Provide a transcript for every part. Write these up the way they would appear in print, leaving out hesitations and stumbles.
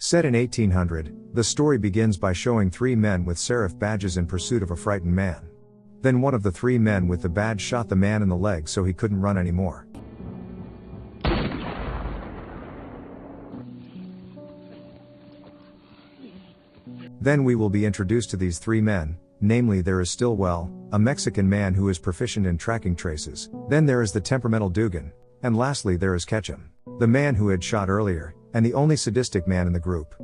Set in 1800, the story begins by showing three men with sheriff badges in pursuit of a frightened man. Then one of the three men with the badge shot the man in the leg so he couldn't run anymore. Then we will be introduced to these three men, namely there is Stillwell, a Mexican man who is proficient in tracking traces, then there is the temperamental Dugan, and lastly there is Ketchum, the man who had shot earlier, and the only sadistic man in the group.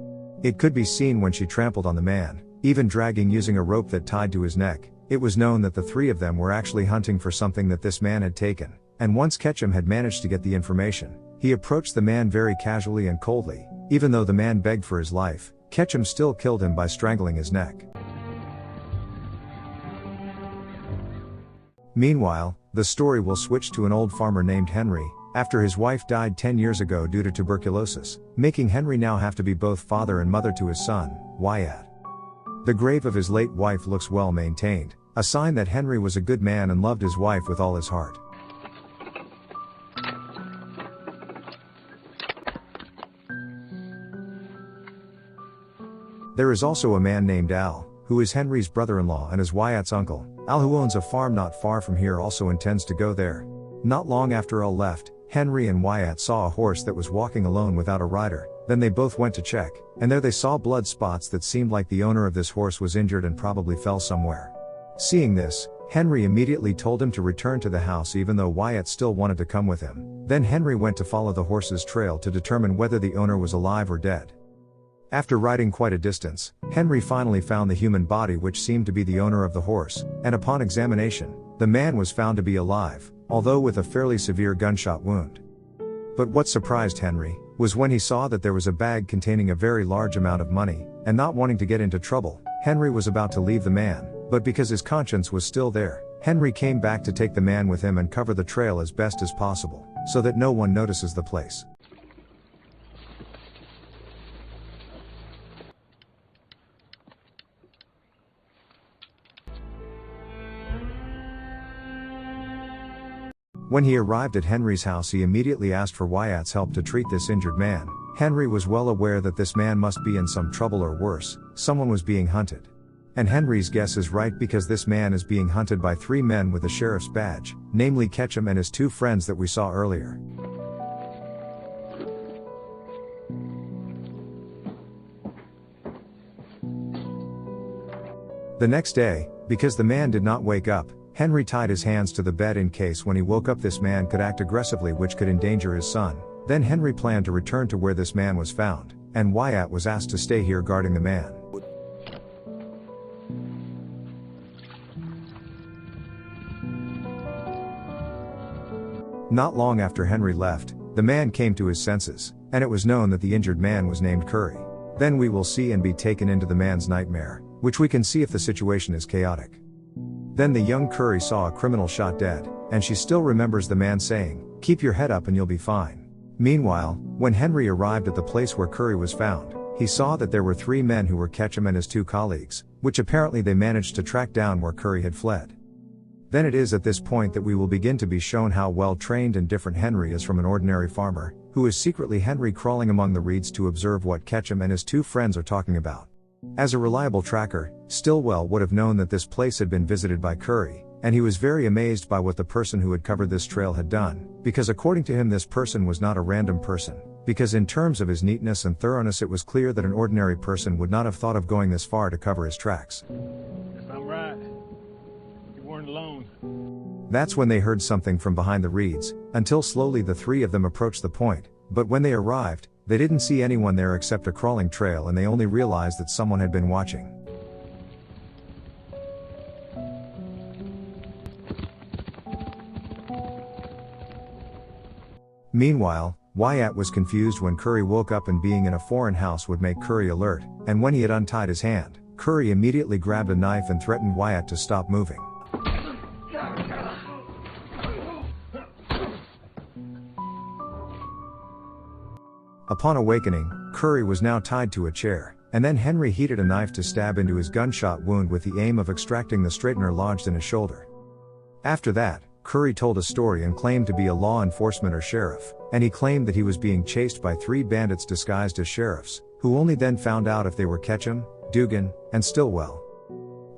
It could be seen when she trampled on the man, even dragging using a rope that tied to his neck. It was known that the three of them were actually hunting for something that this man had taken, and once Ketchum had managed to get the information, he approached the man very casually and coldly. Even though the man begged for his life, Ketchum still killed him by strangling his neck. Meanwhile, the story will switch to an old farmer named Henry, after his wife died 10 years ago due to tuberculosis, making Henry now have to be both father and mother to his son, Wyatt. The grave of his late wife looks well maintained, a sign that Henry was a good man and loved his wife with all his heart. There is also a man named Al, who is Henry's brother-in-law and is Wyatt's uncle. Al, who owns a farm not far from here, also intends to go there. Not long after Al left, Henry and Wyatt saw a horse that was walking alone without a rider. Then they both went to check, and there they saw blood spots that seemed like the owner of this horse was injured and probably fell somewhere. Seeing this, Henry immediately told him to return to the house even though Wyatt still wanted to come with him. Then Henry went to follow the horse's trail to determine whether the owner was alive or dead. After riding quite a distance, Henry finally found the human body which seemed to be the owner of the horse, and upon examination, the man was found to be alive, although with a fairly severe gunshot wound. But what surprised Henry was when he saw that there was a bag containing a very large amount of money, and not wanting to get into trouble, Henry was about to leave the man, but because his conscience was still there, Henry came back to take the man with him and cover the trail as best as possible, so that no one notices the place. When he arrived at Henry's house, he immediately asked for Wyatt's help to treat this injured man. Henry was well aware that this man must be in some trouble or worse, someone was being hunted. And Henry's guess is right because this man is being hunted by three men with a sheriff's badge, namely Ketchum and his two friends that we saw earlier. The next day, because the man did not wake up, Henry tied his hands to the bed in case when he woke up this man could act aggressively which could endanger his son. Then Henry planned to return to where this man was found, and Wyatt was asked to stay here guarding the man. Not long after Henry left, the man came to his senses, and it was known that the injured man was named Curry. Then we will see and be taken into the man's nightmare, which we can see if the situation is chaotic. Then the young Curry saw a criminal shot dead, and she still remembers the man saying, "Keep your head up and you'll be fine." Meanwhile, when Henry arrived at the place where Curry was found, he saw that there were three men who were Ketchum and his two colleagues, which apparently they managed to track down where Curry had fled. Then it is at this point that we will begin to be shown how well trained and different Henry is from an ordinary farmer, who is secretly Henry crawling among the reeds to observe what Ketchum and his two friends are talking about. As a reliable tracker, Stillwell would have known that this place had been visited by Curry, and he was very amazed by what the person who had covered this trail had done, because according to him this person was not a random person, because in terms of his neatness and thoroughness it was clear that an ordinary person would not have thought of going this far to cover his tracks. Yes, I'm right. You weren't alone. That's when they heard something from behind the reeds, until slowly the three of them approached the point, but when they arrived, they didn't see anyone there except a crawling trail and they only realized that someone had been watching. Meanwhile, Wyatt was confused when Curry woke up, and being in a foreign house would make Curry alert, and when he had untied his hand, Curry immediately grabbed a knife and threatened Wyatt to stop moving. Upon awakening, Curry was now tied to a chair, and then Henry heated a knife to stab into his gunshot wound with the aim of extracting the straightener lodged in his shoulder. After that, Curry told a story and claimed to be a law enforcement or sheriff, and he claimed that he was being chased by three bandits disguised as sheriffs, who only then found out if they were Ketchum, Dugan, and Stillwell.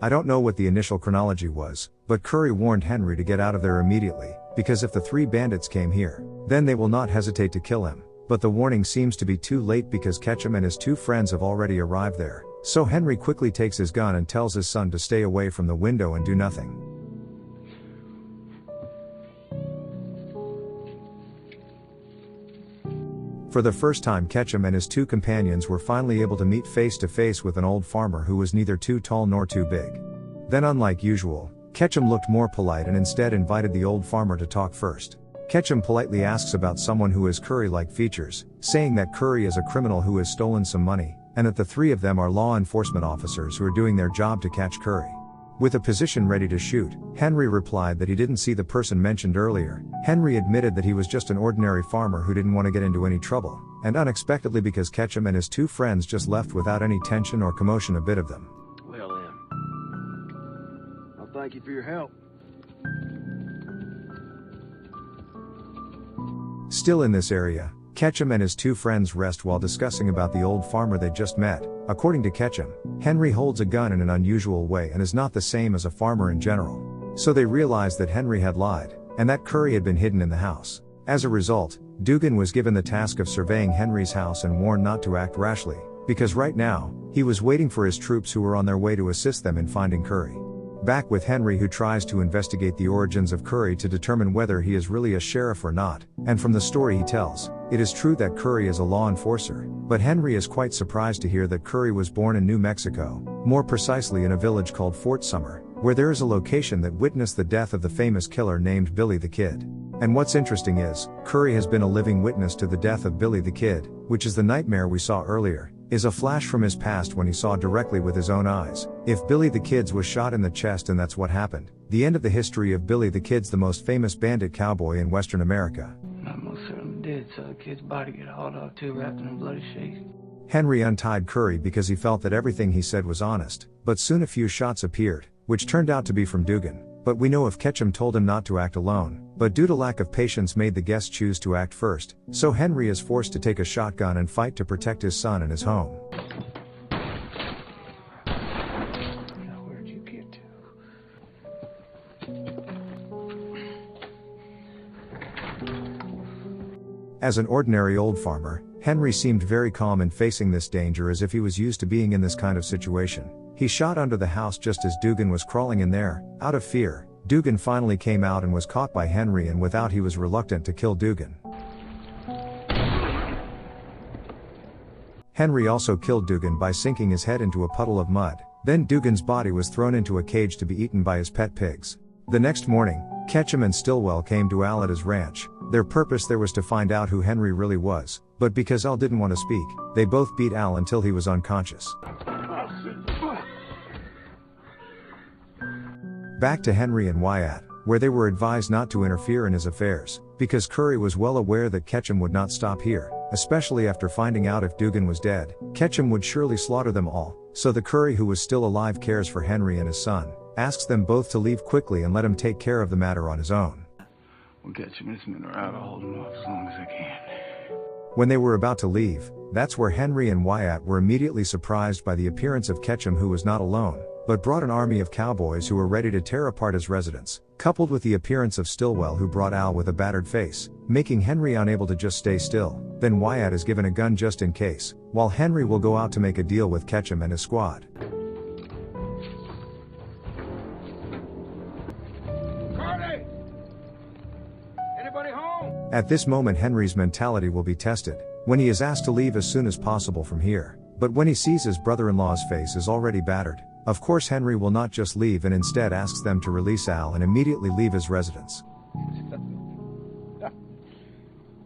I don't know what the initial chronology was, but Curry warned Henry to get out of there immediately, because if the 3 bandits came here, then they will not hesitate to kill him. But the warning seems to be too late because Ketchum and his 2 friends have already arrived there, so Henry quickly takes his gun and tells his son to stay away from the window and do nothing. For the first time, Ketchum and his 2 companions were finally able to meet face to face with an old farmer who was neither too tall nor too big. Then, unlike usual, Ketchum looked more polite and instead invited the old farmer to talk first. Ketchum politely asks about someone who has Curry-like features, saying that Curry is a criminal who has stolen some money, and that the 3 of them are law enforcement officers who are doing their job to catch Curry. With a position ready to shoot, Henry replied that he didn't see the person mentioned earlier. Henry admitted that he was just an ordinary farmer who didn't want to get into any trouble, and unexpectedly because Ketchum and his 2 friends just left without any tension or commotion a bit of them. Well then, I'll thank you for your help. Still in this area, Ketchum and his 2 friends rest while discussing about the old farmer they just met. According to Ketchum, Henry holds a gun in an unusual way and is not the same as a farmer in general. So they realized that Henry had lied, and that Curry had been hidden in the house. As a result, Dugan was given the task of surveying Henry's house and warned not to act rashly, because right now, he was waiting for his troops who were on their way to assist them in finding Curry. Back with Henry, who tries to investigate the origins of Curry to determine whether he is really a sheriff or not, and from the story he tells, it is true that Curry is a law enforcer, but Henry is quite surprised to hear that Curry was born in New Mexico, more precisely in a village called Fort Summer, where there is a location that witnessed the death of the famous killer named Billy the Kid. And what's interesting is, Curry has been a living witness to the death of Billy the Kid, which is the nightmare we saw earlier, is a flash from his past when he saw directly with his own eyes. If Billy the Kid's was shot in the chest and that's what happened, the end of the history of Billy the Kid's the most famous bandit cowboy in Western America. I most certainly did, so the kid's body get hauled off too, wrapped in a bloody sheet. Henry untied Curry because he felt that everything he said was honest, but soon a few shots appeared, which turned out to be from Dugan. But we know if Ketchum told him not to act alone, but due to lack of patience made the guest choose to act first, so Henry is forced to take a shotgun and fight to protect his son and his home. Now where'd you get to? As an ordinary old farmer, Henry seemed very calm in facing this danger as if he was used to being in this kind of situation. He shot under the house just as Dugan was crawling in there. Out of fear, Dugan finally came out and was caught by Henry, and without he was reluctant to kill Dugan. Henry also killed Dugan by sinking his head into a puddle of mud. Then Dugan's body was thrown into a cage to be eaten by his pet pigs. The next morning, Ketchum and Stillwell came to Al at his ranch. Their purpose there was to find out who Henry really was, but because Al didn't want to speak, they both beat Al until he was unconscious. Back to Henry and Wyatt, where they were advised not to interfere in his affairs, because Curry was well aware that Ketchum would not stop here, especially after finding out if Dugan was dead, Ketchum would surely slaughter them all. So the Curry who was still alive cares for Henry and his son, asks them both to leave quickly and let him take care of the matter on his own. We'll get you this minute, I'll hold him off as long as I can. When they were about to leave, that's where Henry and Wyatt were immediately surprised by the appearance of Ketchum, who was not alone, but brought an army of cowboys who were ready to tear apart his residence, coupled with the appearance of Stillwell, who brought Al with a battered face, making Henry unable to just stay still. Then Wyatt is given a gun just in case, while Henry will go out to make a deal with Ketchum and his squad. Cardi! Anybody home? At this moment Henry's mentality will be tested, when he is asked to leave as soon as possible from here. But when he sees his brother-in-law's face is already battered, of course Henry will not just leave and instead asks them to release Al and immediately leave his residence.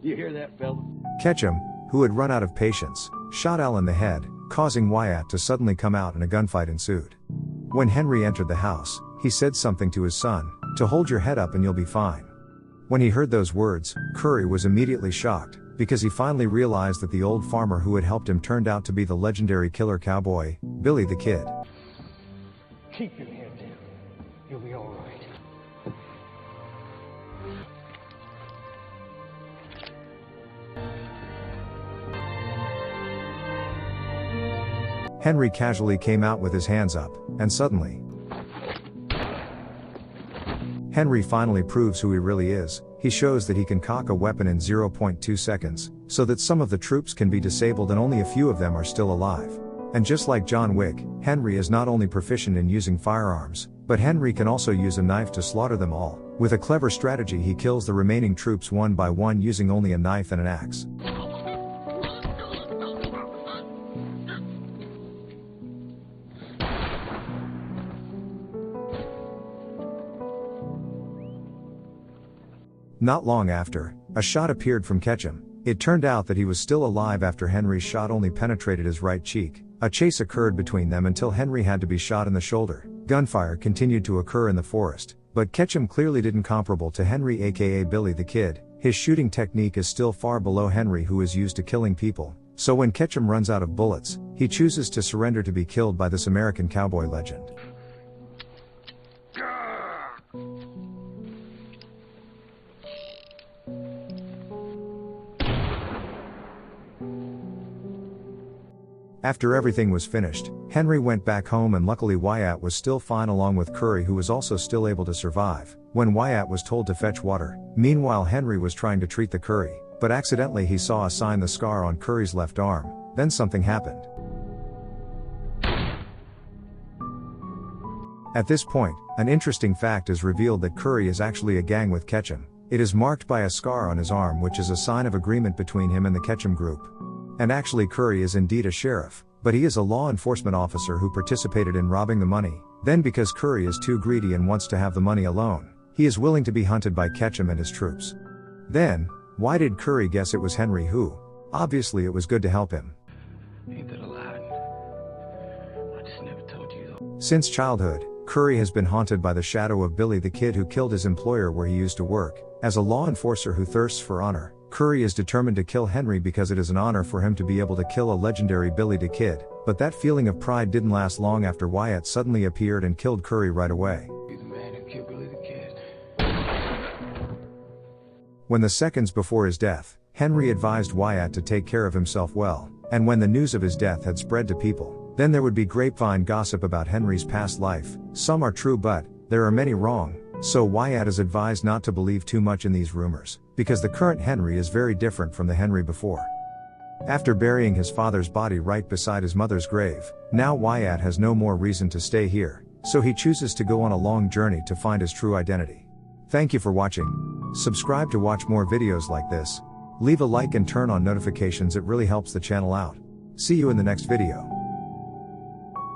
You hear that, fella? Ketchum, who had run out of patience, shot Al in the head, causing Wyatt to suddenly come out and a gunfight ensued. When Henry entered the house, he said something to his son, to hold your head up and you'll be fine. When he heard those words, Curry was immediately shocked, because he finally realized that the old farmer who had helped him turned out to be the legendary killer cowboy, Billy the Kid. Keep your head down. You'll be all right. Henry casually came out with his hands up, and suddenly, Henry finally proves who he really is. He shows that he can cock a weapon in 0.2 seconds, so that some of the troops can be disabled and only a few of them are still alive. And just like John Wick, Henry is not only proficient in using firearms, but Henry can also use a knife to slaughter them all. With a clever strategy, he kills the remaining troops one by one using only a knife and an axe. Not long after, a shot appeared from Ketchum. It turned out that he was still alive after Henry's shot only penetrated his right cheek. A chase occurred between them until Henry had to be shot in the shoulder. Gunfire continued to occur in the forest, but Ketchum clearly didn't comparable to Henry, aka Billy the Kid. His shooting technique is still far below Henry, who is used to killing people. So when Ketchum runs out of bullets, he chooses to surrender to be killed by this American cowboy legend. After everything was finished, Henry went back home, and luckily Wyatt was still fine along with Curry, who was also still able to survive. When Wyatt was told to fetch water, meanwhile Henry was trying to treat the Curry, but accidentally he saw a sign, the scar on Curry's left arm. Then something happened. At this point, an interesting fact is revealed that Curry is actually a gang with Ketchum. It is marked by a scar on his arm, which is a sign of agreement between him and the Ketchum group. And actually Curry is indeed a sheriff, but he is a law enforcement officer who participated in robbing the money. Then because Curry is too greedy and wants to have the money alone, he is willing to be hunted by Ketchum and his troops. Then, why did Curry guess it was Henry who? Obviously it was good to help him. Ain't that a lie? I just never told you though. Since childhood, Curry has been haunted by the shadow of Billy the Kid, who killed his employer where he used to work. As a law enforcer who thirsts for honor, Curry is determined to kill Henry because it is an honor for him to be able to kill a legendary Billy the Kid. But that feeling of pride didn't last long after Wyatt suddenly appeared and killed Curry right away. You're the man who killed Billy the Kid. When the seconds before his death, Henry advised Wyatt to take care of himself well, and when the news of his death had spread to people, then there would be grapevine gossip about Henry's past life. Some are true, but there are many wrong. So Wyatt is advised not to believe too much in these rumors, because the current Henry is very different from the Henry before. After burying his father's body right beside his mother's grave, now Wyatt has no more reason to stay here, so he chooses to go on a long journey to find his true identity. Thank you for watching. Subscribe to watch more videos like this. Leave a like and turn on notifications, it really helps the channel out. See you in the next video.